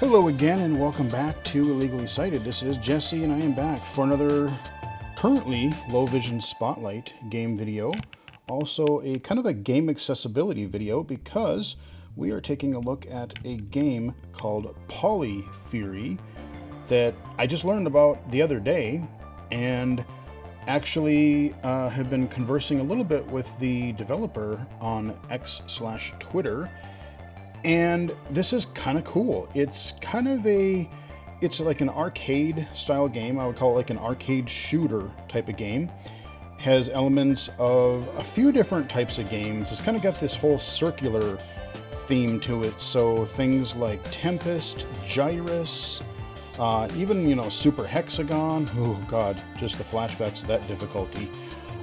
Hello again and welcome back to Illegally Sighted. This is Jesse and I am back for another currently low vision spotlight game video. Also a kind of a game accessibility video because we are taking a look at a game called PolyFury that I just learned about the other day and actually have been conversing a little bit with the developer on X/Twitter. And this is kind of cool. It's like an arcade style game. I would call it like an arcade shooter type of game. Has elements of a few different types of games. It's kind of got this whole circular theme to it. So things like Tempest, Gyrus, even, Super Hexagon. Oh God, just the flashbacks of that difficulty.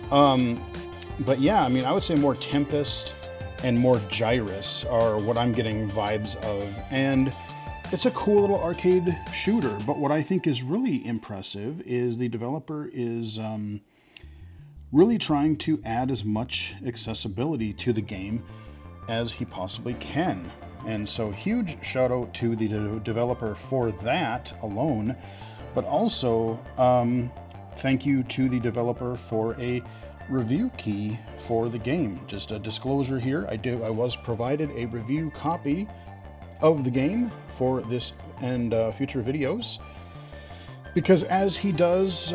But yeah, I would say more Tempest and more Gyrus are what I'm getting vibes of, and it's a cool little arcade shooter. But what I think is really impressive is the developer is really trying to add as much accessibility to the game as he possibly can. And so huge shout out to the developer for that alone, but also thank you to the developer for a review key for the game. Just a disclosure here, I was provided a review copy of the game for this and future videos, because as he does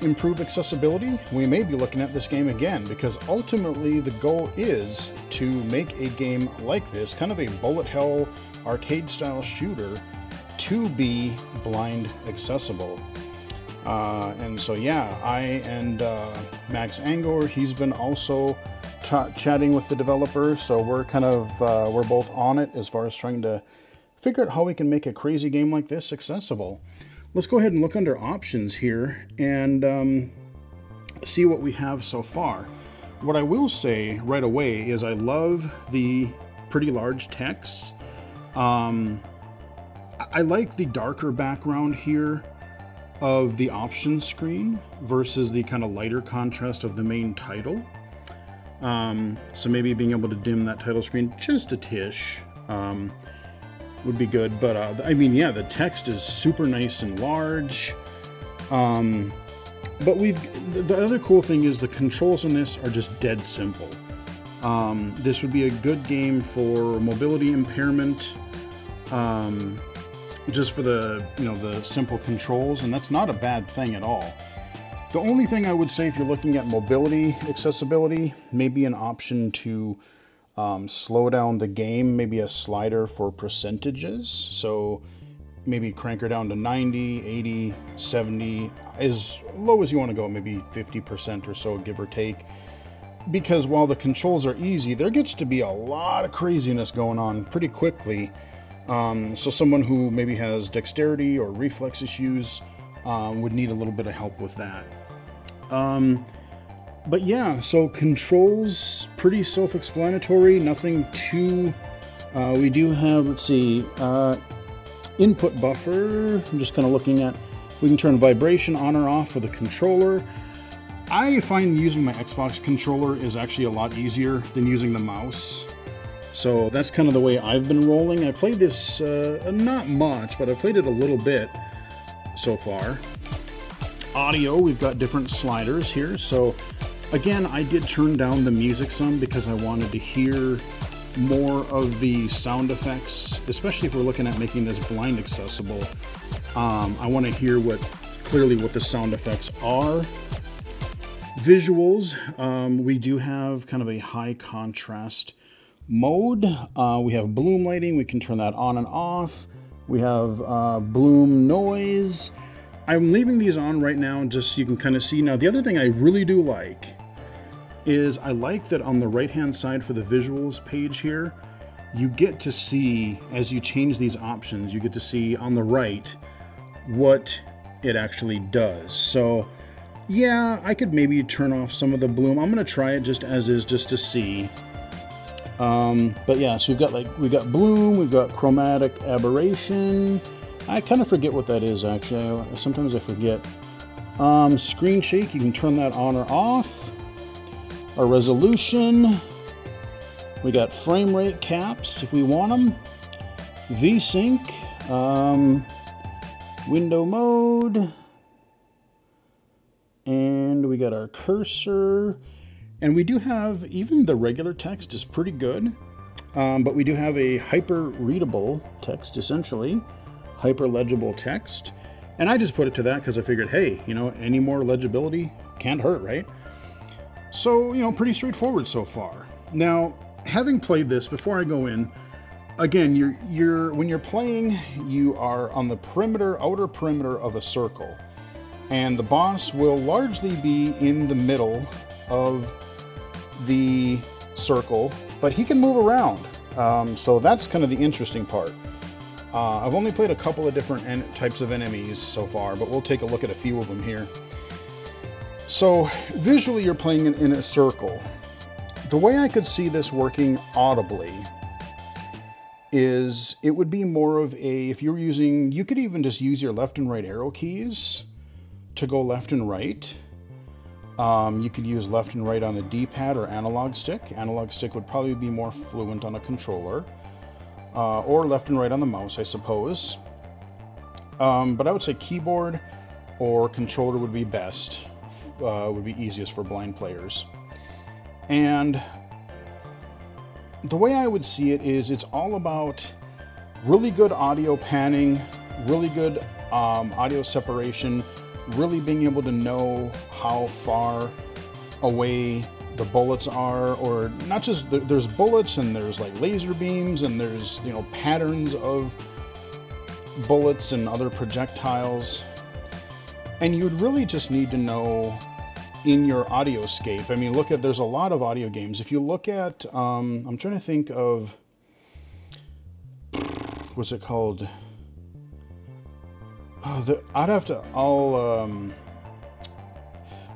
improve accessibility, we may be looking at this game again, because ultimately the goal is to make a game like this, kind of a bullet hell arcade style shooter, to be blind accessible. And so yeah, I and Max Angor, he's been also chatting with the developer, so we're we're both on it as far as trying to figure out how we can make a crazy game like this accessible. Let's go ahead and look under options here and see what we have so far. What I will say right away is I love the pretty large text. I like the darker background here of the options screen versus the kind of lighter contrast of the main title. So maybe being able to dim that title screen just a tish would be good. But yeah, the text is super nice and large. But the other cool thing is the controls on this are just dead simple. This would be a good game for mobility impairment. Just for the the simple controls, and that's not a bad thing at all. The only thing I would say, if you're looking at mobility accessibility, maybe an option to slow down the game, maybe a slider for percentages, so maybe crank her down to 90, 80, 70, as low as you want to go, maybe 50% or so, give or take, because while the controls are easy, there gets to be a lot of craziness going on pretty quickly. So someone who maybe has dexterity or reflex issues would need a little bit of help with that. But yeah, so controls, pretty self-explanatory, nothing too... we do have, let's see, input buffer. I'm just kind of looking at... We can turn vibration on or off for the controller. I find using my Xbox controller is actually a lot easier than using the mouse. So that's kind of the way I've been rolling. I played this not much, but I played it a little bit so far. Audio, we've got different sliders here. So again, I did turn down the music some because I wanted to hear more of the sound effects, especially if we're looking at making this blind accessible. I want to hear clearly what the sound effects are. Visuals, we do have kind of a high contrast mode. We have bloom lighting, we can turn that on and off. We have bloom noise. I'm leaving these on right now just so you can kind of see. Now the other thing I really do like is I like that on the right hand side for the visuals page here, you get to see, as you change these options, you get to see on the right what it actually does. So yeah, I could maybe turn off some of the bloom. I'm going to try it just as is, just to see. But yeah, so we've got bloom, we've got chromatic aberration. I kind of forget what that is actually. Sometimes I forget. Screen shake, you can turn that on or off. Our resolution. We got frame rate caps if we want them. VSync. Window mode. And we got our cursor. And we do have, even the regular text is pretty good. But we do have a hyper-readable text, essentially. Hyper-legible text. And I just put it to that because I figured, hey, any more legibility can't hurt, right? So, pretty straightforward so far. Now, having played this, before I go in, again, when you're playing, you are on the outer perimeter of a circle. And the boss will largely be in the middle of the circle, but he can move around. So that's kind of the interesting part. I've only played a couple of different types of enemies so far, but we'll take a look at a few of them here. So visually you're playing in a circle. The way I could see this working audibly is it would be more of if you're using, you could even just use your left and right arrow keys to go left and right. You could use left and right on the D-pad or analog stick. Analog stick would probably be more fluent on a controller. Or left and right on the mouse, I suppose. But I would say keyboard or controller would be best. Would be easiest for blind players. And the way I would see it is it's all about really good audio panning, really good audio separation, really being able to know how far away the bullets are, or not just there's bullets and there's like laser beams and there's patterns of bullets and other projectiles, and you'd really just need to know in your audioscape. I mean, there's a lot of audio games. If you look at I'm trying to think of, what's it called?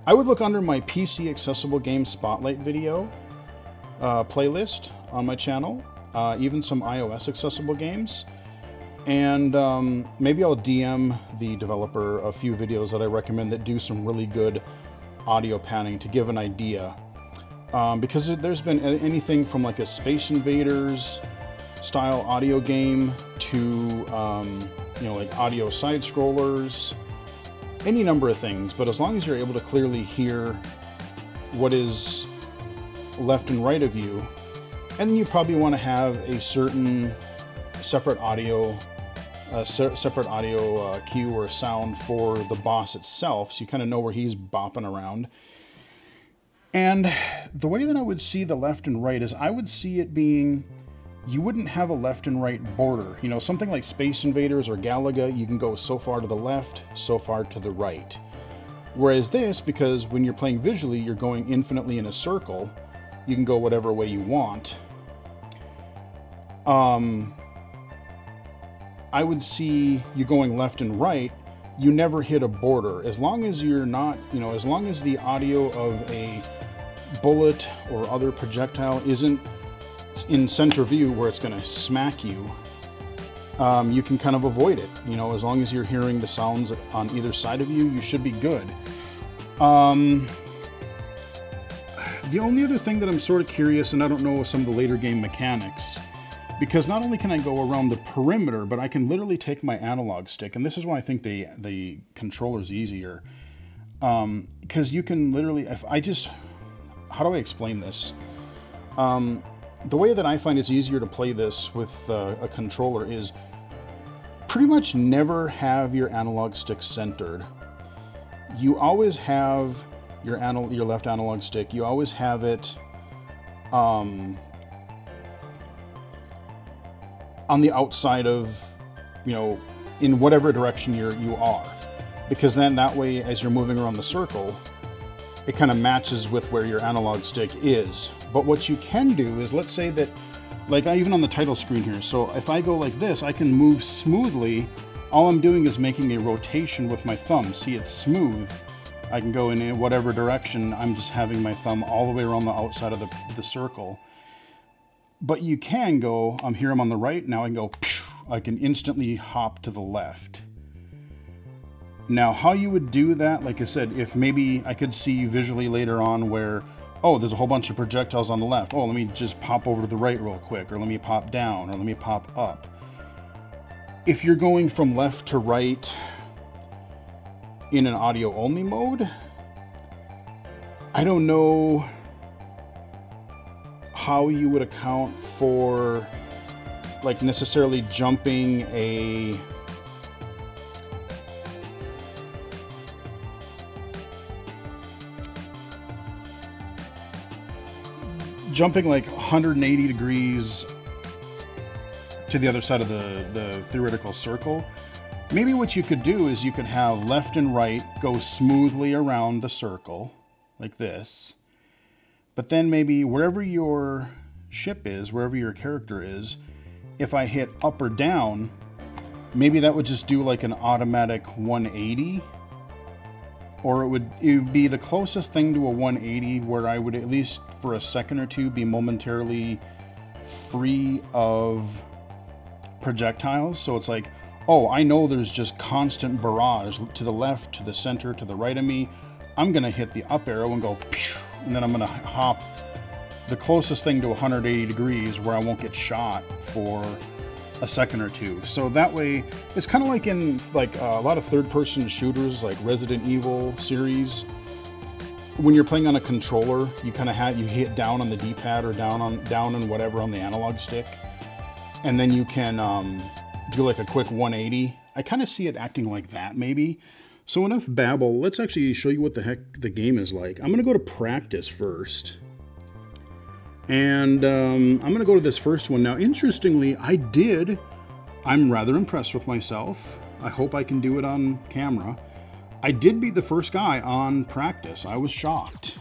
I would look under my PC Accessible Game Spotlight video playlist on my channel, even some iOS accessible games, and maybe I'll DM the developer a few videos that I recommend that do some really good audio panning to give an idea, because there's been anything from like a Space Invaders style audio game to like audio side scrollers, any number of things. But as long as you're able to clearly hear what is left and right of you, and then you probably want to have a certain separate audio cue or sound for the boss itself, so you kind of know where he's bopping around. And the way that I would see the left and right is I would see it being, you wouldn't have a left and right border. Something like Space Invaders or Galaga, you can go so far to the left, so far to the right. Whereas this, because when you're playing visually, you're going infinitely in a circle, you can go whatever way you want. I would see you going left and right, you never hit a border. As long as you're not, as long as the audio of a bullet or other projectile isn't in center view where it's going to smack you, you can kind of avoid it. As long as you're hearing the sounds on either side of you, you should be good. The only other thing that I'm sort of curious, and I don't know some of the later game mechanics, because not only can I go around the perimeter, but I can literally take my analog stick, and this is why I think the controller's easier, because you can literally, how do I explain this? The way that I find it's easier to play this with a controller is pretty much never have your analog stick centered. You always have your left analog stick, you always have it on the outside of, in whatever direction you are. Because then that way, as you're moving around the circle, it kind of matches with where your analog stick is. But what you can do is, let's say that, like even on the title screen here, so if I go like this, I can move smoothly. All I'm doing is making a rotation with my thumb. See, it's smooth. I can go in whatever direction. I'm just having my thumb all the way around the outside of the circle. But you can go, here I'm on the right, now I can go, I can instantly hop to the left. Now, how you would do that, like I said, if maybe I could see visually later on where, oh, there's a whole bunch of projectiles on the left. Oh, let me just pop over to the right real quick, or let me pop down, or let me pop up. If you're going from left to right in an audio only mode, I don't know how you would account for like necessarily jumping like 180 degrees to the other side of the theoretical circle. Maybe what you could do is you could have left and right go smoothly around the circle like this, but then maybe wherever your ship is, wherever your character is, if I hit up or down, maybe that would just do like an automatic 180, or it would be the closest thing to a 180 where I would at least for a second or two be momentarily free of projectiles. So it's like, oh, I know there's just constant barrage to the left, to the center, to the right of me. I'm gonna hit the up arrow and go, and then I'm gonna hop the closest thing to 180 degrees where I won't get shot for a second or two. So that way, it's kind of like in like a lot of third-person shooters, like Resident Evil series. When you're playing on a controller, you kind of you hit down on the D-pad or down on whatever on the analog stick, and then you can do like a quick 180. I kind of see it acting like that maybe. So enough babble. Let's actually show you what the heck the game is like. I'm gonna go to practice first. And I'm going to go to this first one. Now, interestingly, I'm rather impressed with myself. I hope I can do it on camera. I did beat the first guy on practice. I was shocked.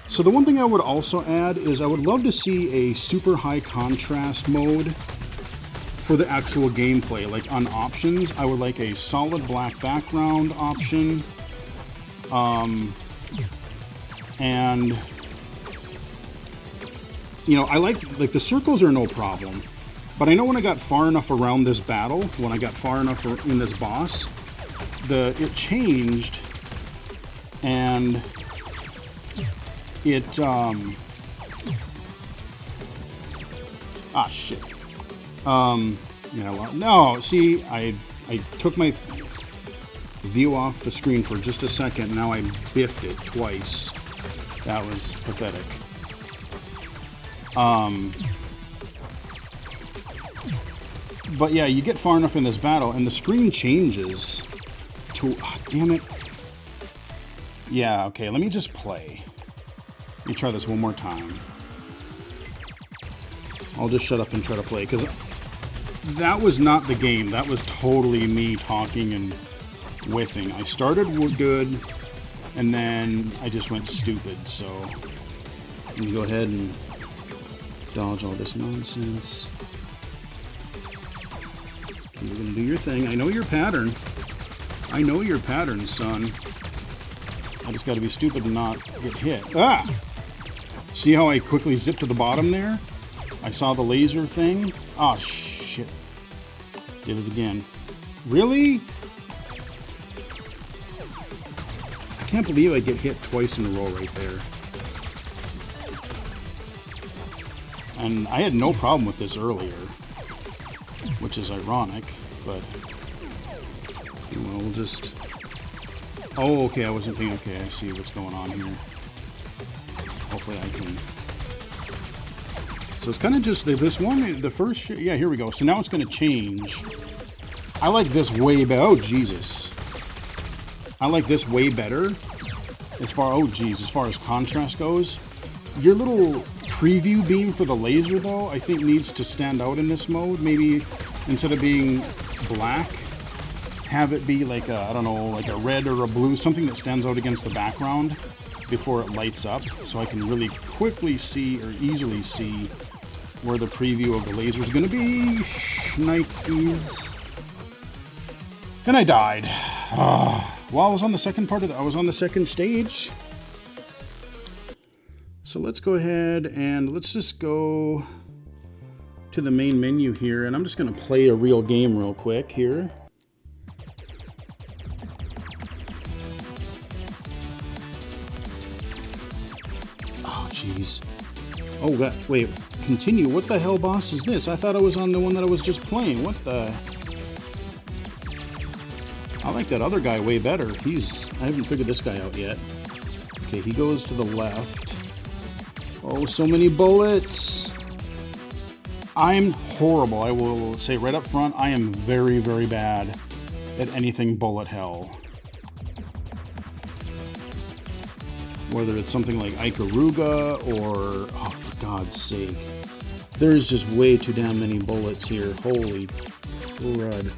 So the one thing I would also add is I would love to see a super high contrast mode for the actual gameplay. Like on options, I would like a solid black background option. And you know, I like the circles are no problem, but I know when I got far enough around this battle, when I got far enough in this boss, it changed, and it shit. Yeah, well, no, see, I took my view off the screen for just a second. Now I biffed it twice. That was pathetic. But yeah, you get far enough in this battle and the screen changes to, damn it. Yeah, okay, let me just play. Let me try this one more time. I'll just shut up and try to play, because that was not the game. That was totally me talking and whiffing. I started good, and then I just went stupid, so let me go ahead and dodge all this nonsense. You're gonna do your thing. I know your pattern. I know your pattern, son. I just gotta be stupid and not get hit. Ah! See how I quickly zipped to the bottom there? I saw the laser thing. Ah, shit. Did it again. Really? I can't believe I get hit twice in a row right there. And I had no problem with this earlier, which is ironic, but we'll just... Oh, okay, I wasn't thinking... Okay, I see what's going on here. Hopefully I can... So it's kind of just this one, the first... Yeah, here we go. So now it's going to change. I like this way better. Oh, Jesus. I like this way better. As far... Oh, geez. As far as contrast goes. Your little preview beam for the laser, though, I think needs to stand out in this mode. Maybe instead of being black, have it be like a, I don't know, like a red or a blue, something that stands out against the background before it lights up, so I can really quickly see or easily see where the preview of the laser is going to be. Shnikes. And I died. Well, I was on the second part of I was on the second stage. So let's go ahead and let's just go to the main menu here, and I'm just going to play a real game real quick here. Oh, jeez. Oh, wait, continue. What the hell boss is this? I thought I was on the one that I was just playing. What the... I like that other guy way better. I haven't figured this guy out yet. Okay, he goes to the left. Oh, so many bullets. I'm horrible. I will say right up front, I am very, very bad at anything bullet hell. Whether it's something like Ikaruga or, oh, for God's sake. There's just way too damn many bullets here. Holy crud.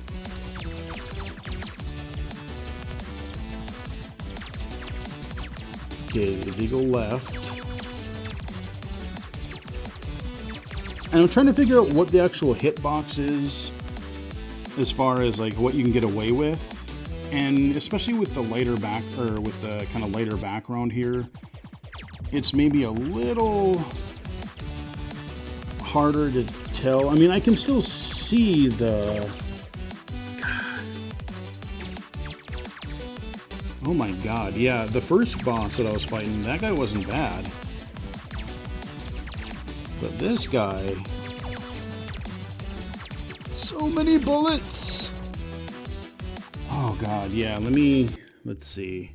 Okay, did he go left? And I'm trying to figure out what the actual hitbox is as far as like what you can get away with. And especially with the lighter with the kind of lighter background here, it's maybe a little harder to tell. I mean, I can still see the... Oh my god, yeah, the first boss that I was fighting, that guy wasn't bad. But this guy... So many bullets! Oh god, yeah, let's see.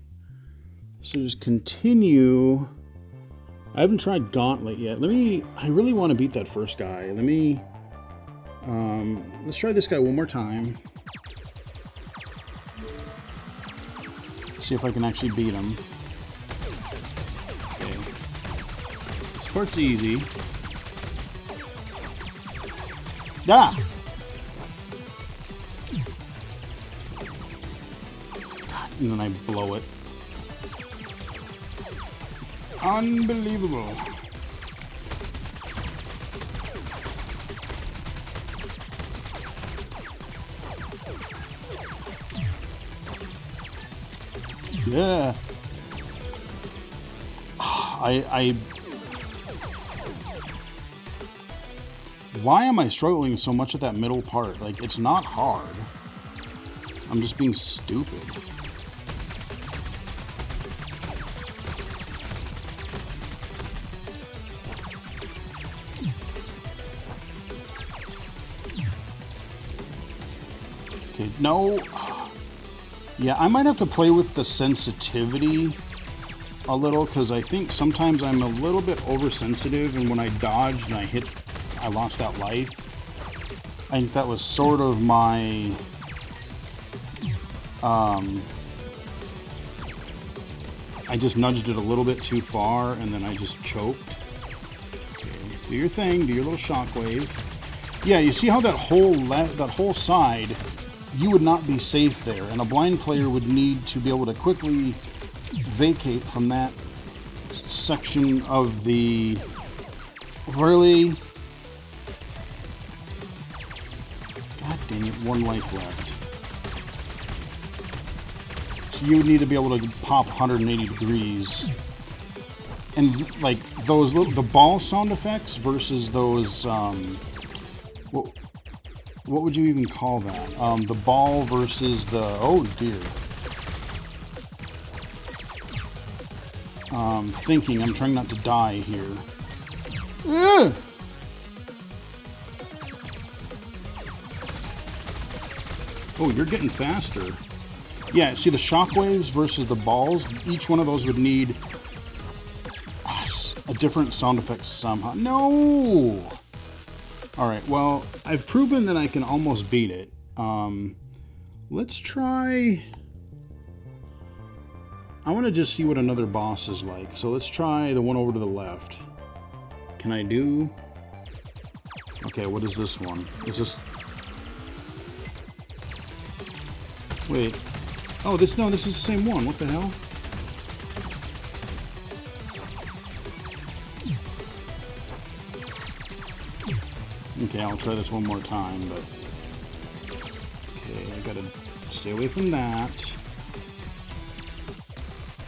So just continue. I haven't tried Gauntlet yet. I really want to beat that first guy. Let's try this guy one more time. See if I can actually beat him. Okay. This part's easy. Ah! God, and then I blow it. Unbelievable. Yeah. Why am I struggling so much at that middle part? Like, it's not hard. I'm just being stupid. Okay, no. Yeah, I might have to play with the sensitivity a little, because I think sometimes I'm a little bit oversensitive, and when I dodged and I lost that life. I think that was sort of my... I just nudged it a little bit too far, and then I just choked. Okay, do your thing, do your little shockwave. Yeah, you see how that whole side... You would not be safe there, and a blind player would need to be able to quickly vacate from that section of the... Really? God dang it, one life left. So you would need to be able to pop 180 degrees. And, like, the ball sound effects versus those, what would you even call that? The ball versus the... Oh, dear. Thinking. I'm trying not to die here. Ugh! Oh, you're getting faster. Yeah, see the shockwaves versus the balls? Each one of those would need a different sound effect somehow. No! Alright, well, I've proven that I can almost beat it. Let's try... I want to just see what another boss is like. So let's try the one over to the left. Can I do... Okay, what is this one? Is this... Wait. Oh, this is the same one. What the hell? Okay, I'll try this one more time, but... Okay, I gotta stay away from that.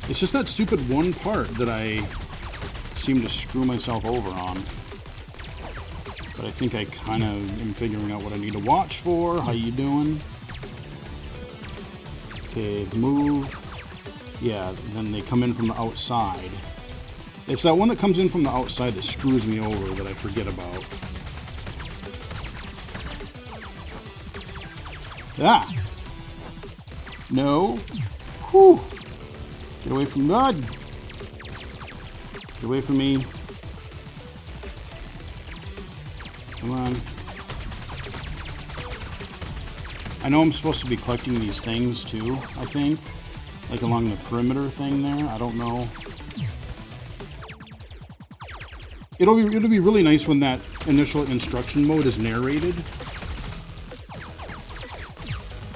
It's just that stupid one part that I seem to screw myself over on. But I think I kind of am figuring out what I need to watch for. How you doing? Okay, move. Yeah, then they come in from the outside. It's that one that comes in from the outside that screws me over that I forget about. Ah! No. Whew. Get away from God. Get away from me. Come on. I know I'm supposed to be collecting these things too, I think. Like along the perimeter thing there. I don't know. It'll be really nice when that initial instruction mode is narrated.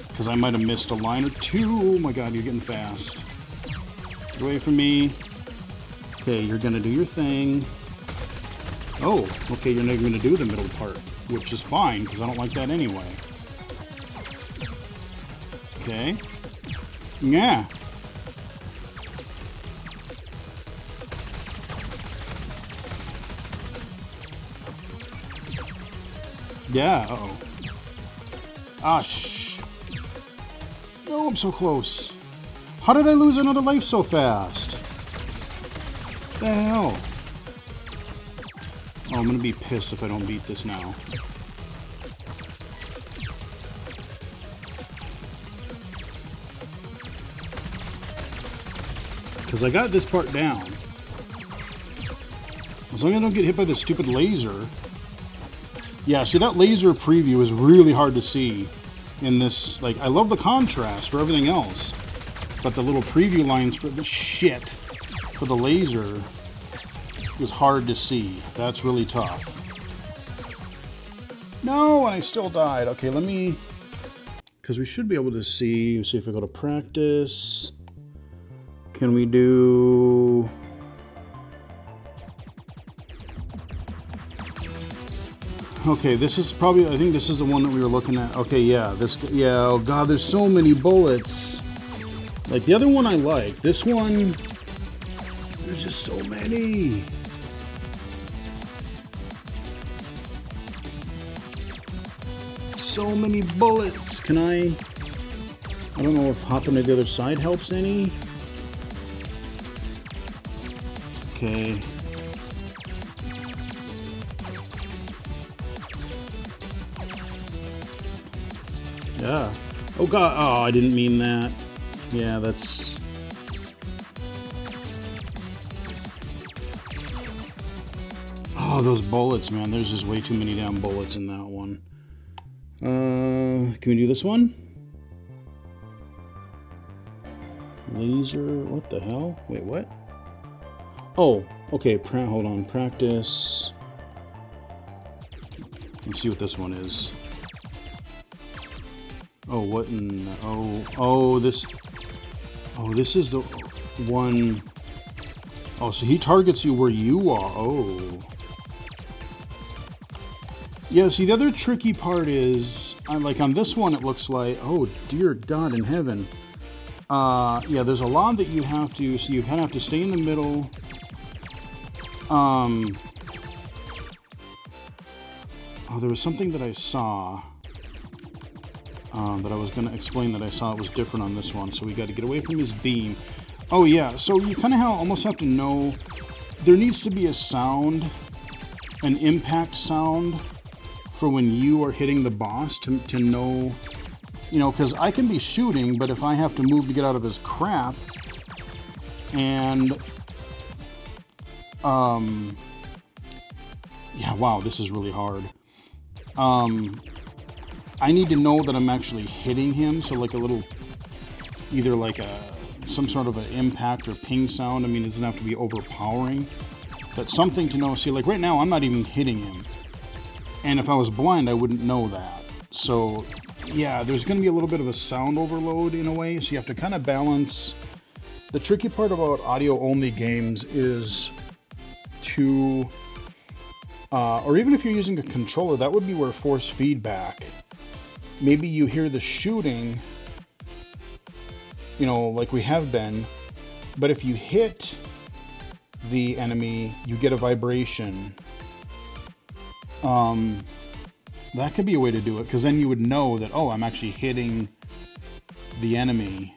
Because I might have missed a line or two. Oh my god, you're getting fast. Get away from me. Okay, you're gonna do your thing. Oh, okay, you're not gonna do the middle part, which is fine, because I don't like that anyway. Okay. Yeah. Yeah, uh-oh. Ah, shh. No, I'm so close. How did I lose another life so fast? The hell? Oh, I'm gonna be pissed if I don't beat this now. Because I got this part down. As long as I don't get hit by this stupid laser. Yeah, see, that laser preview is really hard to see in this. Like, I love the contrast for everything else, but the little preview lines for the shit for the laser is hard to see. That's really tough. No, and I still died. Okay, let me... Because we should be able to see if we go to practice. Can we do... Okay, this is probably, I think this is the one that we were looking at. Okay, yeah, this, yeah, oh god, there's so many bullets. Like, the other one I like. This one, there's just so many. So many bullets. Can I don't know if hopping to the other side helps any. Okay. Yeah. Oh god, oh, I didn't mean that. Yeah, that's... Oh, those bullets, man. There's just way too many damn bullets in that one. Can we do this one? Laser, what the hell? Wait, what? Oh, okay, hold on, practice. Let's see what this one is. Oh, what in... Oh, this is the one... Oh, so he targets you where you are. Oh. Yeah, see, the other tricky part is... like, on this one, it looks like... Oh, dear God in heaven. Yeah, there's a lot that you have to... So you kind of have to stay in the middle. Oh, there was something that I saw... that I was going to explain that I saw it was different on this one. So we got to get away from his beam. Oh yeah, so you kind of almost have to know, there needs to be a sound, an impact sound for when you are hitting the boss to know, you know, because I can be shooting, but if I have to move to get out of his crap, and, yeah, wow, this is really hard. I need to know that I'm actually hitting him, so like a little, either like some sort of an impact or ping sound. I mean, it doesn't have to be overpowering, but something to know. See, like right now, I'm not even hitting him, and if I was blind, I wouldn't know that. So, yeah, there's going to be a little bit of a sound overload in a way, so you have to kind of balance. The tricky part about audio-only games is to, or even if you're using a controller, that would be where force feedback. Maybe you hear the shooting, you know, like we have been, but if you hit the enemy, you get a vibration. That could be a way to do it, because then you would know that, oh, I'm actually hitting the enemy.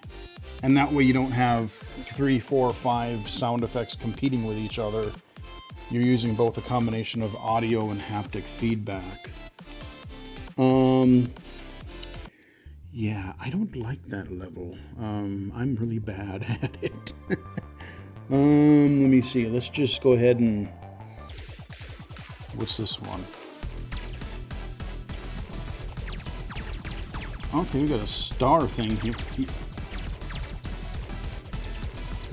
And that way you don't have 3, 4, 5 sound effects competing with each other. You're using both a combination of audio and haptic feedback. Yeah, I don't like that level. I'm really bad at it. Let me see. Let's just go ahead and... What's this one? Okay, we got a star thing here.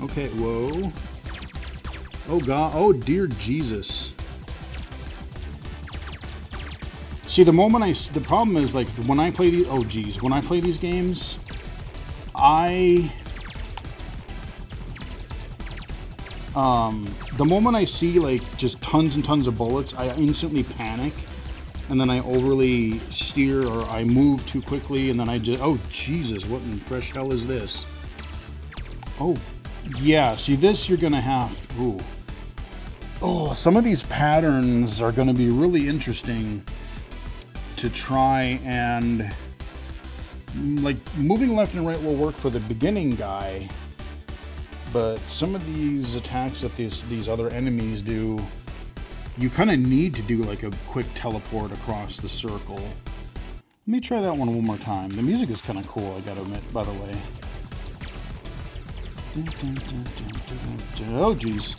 Okay, whoa. Oh God, oh dear Jesus. See, the problem is, like, when I play these, oh geez, when I play these games, the moment I see, like, just tons and tons of bullets, I instantly panic, and then I overly steer, or I move too quickly, and then I just, oh Jesus, what in fresh hell is this? Oh, yeah, see, this you're gonna have, ooh. Oh, some of these patterns are gonna be really interesting to try, and like moving left and right will work for the beginning guy, but some of these attacks that these other enemies do, you kind of need to do like a quick teleport across the circle. Let me try that one more time. The music is kind of cool, I gotta admit, by the way. Oh geez.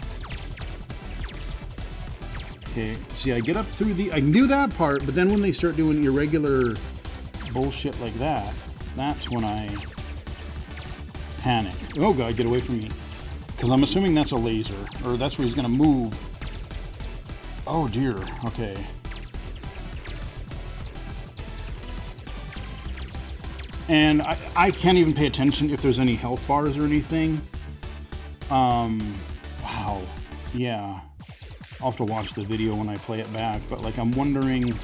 Okay, see, I get up through I can do that part, but then when they start doing irregular bullshit like that, that's when I panic. Oh God, get away from me. Because I'm assuming that's a laser, or that's where he's gonna move. Oh dear, okay. And I can't even pay attention if there's any health bars or anything. Wow, yeah. I'll have to watch the video when I play it back, but like I'm wondering,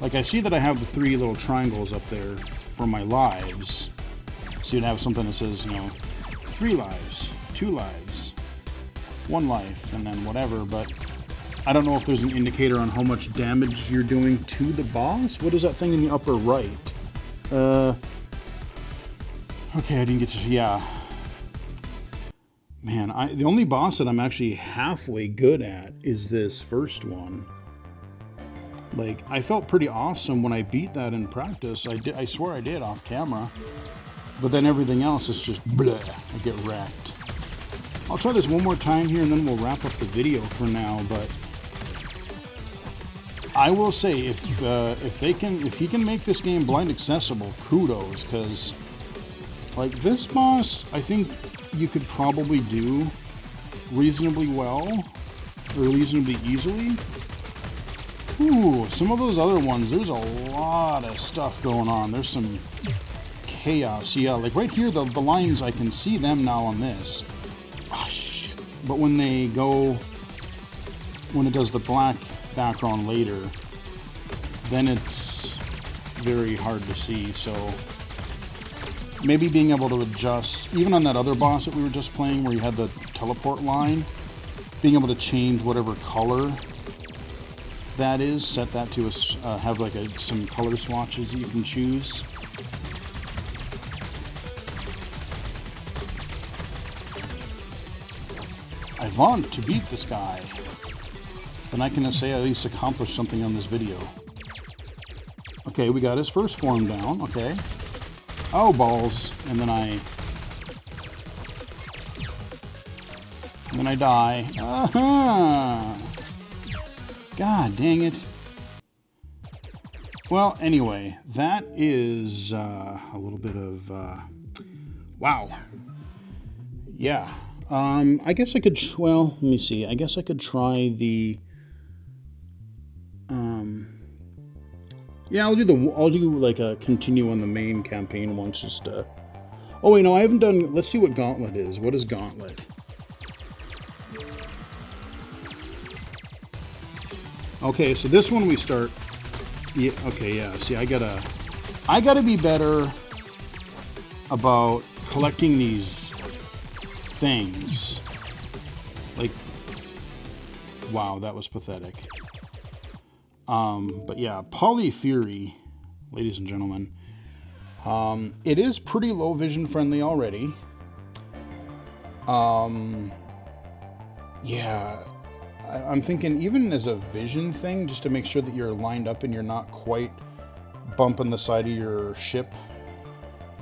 like I see that I have the 3 little triangles up there for my lives. So you'd have something that says, you know, 3 lives, 2 lives, 1 life, and then whatever, but I don't know if there's an indicator on how much damage you're doing to the boss. What is that thing in the upper right? Okay, I didn't get to, yeah. Man, the only boss that I'm actually halfway good at is this first one. Like, I felt pretty awesome when I beat that in practice. I swear I did off camera. But then everything else is just bleh. I get wrecked. I'll try this one more time here and then we'll wrap up the video for now, but I will say if he can make this game blind accessible, kudos, because like this boss, I think you could probably do reasonably well, or reasonably easily. Ooh, some of those other ones, there's a lot of stuff going on. There's some chaos. Yeah, like right here, the lines, I can see them now on this. Ah, shit. But when it does the black background later, then it's very hard to see, so maybe being able to adjust, even on that other boss that we were just playing where you had the teleport line, being able to change whatever color that is, set that to have like some color swatches that you can choose. I want to beat this guy. Then I can say I at least accomplished something on this video. Okay, we got his first form down, okay. Oh, balls. And then I die. Uh-huh. God dang it. Well, anyway, that is a little bit of, wow. Yeah. I guess I could, well, let me see. I guess I could try the, yeah, I'll do like a continue on the main campaign once, just, oh wait, no, I haven't done, let's see what Gauntlet is. What is Gauntlet? Okay, so this one we start, yeah, okay, yeah, see, I gotta be better about collecting these things. Like, wow, that was pathetic. But yeah, PolyFury, ladies and gentlemen, it is pretty low vision friendly already. Yeah, I'm thinking even as a vision thing, just to make sure that you're lined up and you're not quite bumping the side of your ship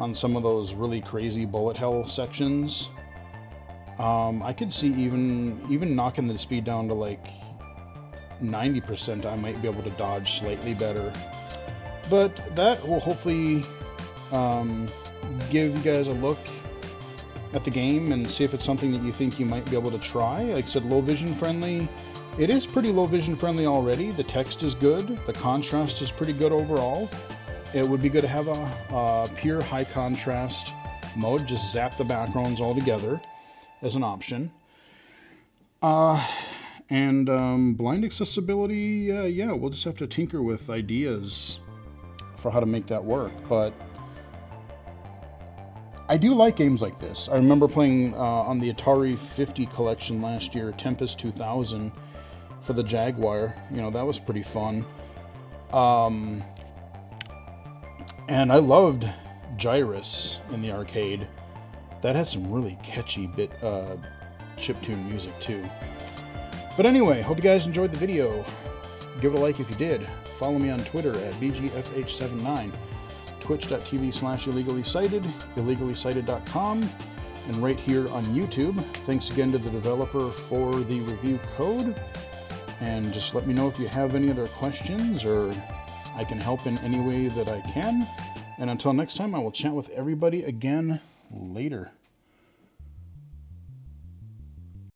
on some of those really crazy bullet hell sections. I could see even knocking the speed down to like 90%, I might be able to dodge slightly better. But that will hopefully give you guys a look at the game and see if it's something that you think you might be able to try. Like I said, low vision friendly. It is pretty low vision friendly already. The text is good. The contrast is pretty good overall. It would be good to have a pure high contrast mode. Just zap the backgrounds all together as an option. And blind accessibility, yeah, we'll just have to tinker with ideas for how to make that work. But I do like games like this. I remember playing on the Atari 50 collection last year, Tempest 2000 for the Jaguar. You know, that was pretty fun. And I loved Gyrus in the arcade. That had some really catchy chiptune music too. But anyway, hope you guys enjoyed the video. Give it a like if you did. Follow me on Twitter at BGFH79, twitch.tv/illegally-cited, illegally-cited.com, and right here on YouTube. Thanks again to the developer for the review code. And just let me know if you have any other questions or I can help in any way that I can. And until next time, I will chat with everybody again later.